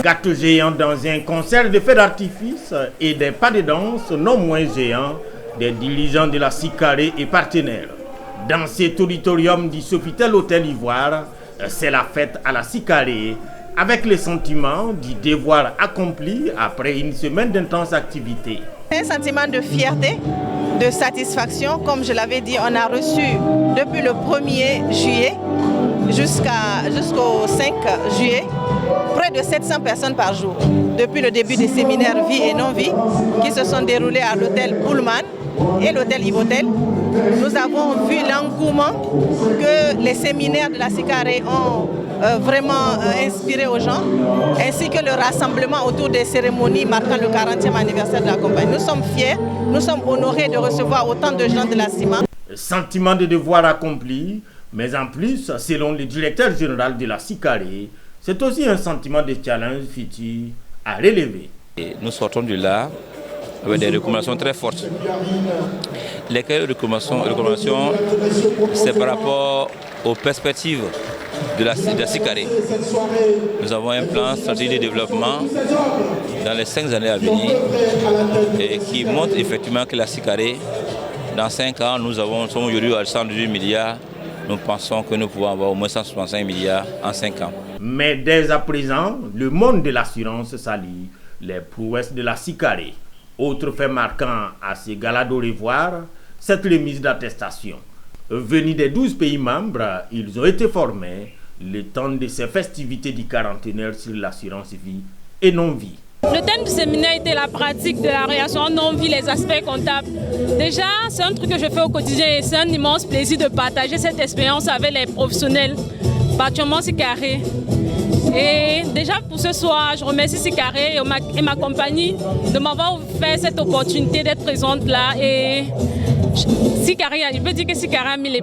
Gâteau géant dans un concert de feux d'artifice et des pas de danse non moins géants des dirigeants de la Sicaré et partenaires. Dans cet auditorium du Sofitel Hôtel Ivoire, c'est la fête à la Sicaré avec le sentiment du devoir accompli après une semaine d'intenses activités. Un sentiment de fierté, de satisfaction. Comme je l'avais dit, on a reçu depuis le 1er juillet jusqu'au 5 juillet près de 700 personnes par jour. Depuis le début des séminaires vie et non-vie qui se sont déroulés à l'hôtel Pullman et l'hôtel Ivotel, nous avons vu l'engouement que les séminaires de la Sicaré ont vraiment inspiré aux gens, ainsi que le rassemblement autour des cérémonies marquant le 40e anniversaire de la compagnie. Nous sommes fiers, nous sommes honorés de recevoir autant de gens de la CIMA. Sentiment de devoir accompli, mais en plus, selon le directeur général de la Sicaré, c'est aussi un sentiment de challenge futur à relever. Et nous sortons de là avec des recommandations très fortes. Lesquelles recommandations, c'est par rapport aux perspectives de la Sicaré. Nous avons un plan stratégique de développement dans les 5 années à venir et qui montre effectivement que la Sicaré, dans 5 ans, nous sommes aujourd'hui à 118 milliards. Nous pensons que nous pouvons avoir au moins 165 milliards en 5 ans. Mais dès à présent, le monde de l'assurance salue les prouesses de la Sicaré. Autre fait marquant à ces galas d'au revoir, cette remise d'attestation. Venus des 12 pays membres, ils ont été formés le temps de ces festivités du quarantenaire sur l'assurance vie et non-vie. Le thème du séminaire était la pratique de la relation non-vie, les aspects comptables. Déjà, c'est un truc que je fais au quotidien et c'est un immense plaisir de partager cette expérience avec les professionnels, particulièrement Sicaré. Et déjà pour ce soir, je remercie Sicaré et ma compagnie de m'avoir offert cette opportunité d'être présente là. Et Sicaré, je peux dire que Sicaré a mis les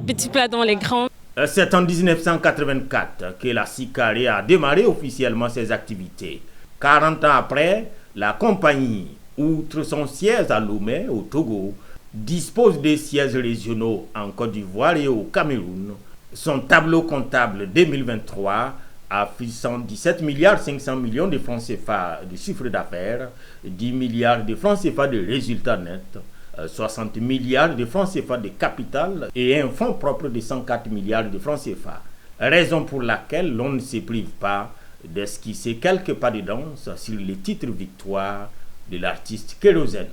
petits plats dans les grands. C'est en 1984 que la Sicaré a démarré officiellement ses activités. 40 ans après, la compagnie, outre son siège à Lomé, au Togo, dispose des sièges régionaux en Côte d'Ivoire et au Cameroun. Son tableau comptable 2023 affiche 117 milliards 500 millions de francs CFA de chiffre d'affaires, 10 milliards de francs CFA de résultats nets, 60 milliards de francs CFA de capital et un fonds propre de 104 milliards de francs CFA. Raison pour laquelle l'on ne se prive pas d'esquisser quelques pas de danse sur les titres victoires de l'artiste Kérosène.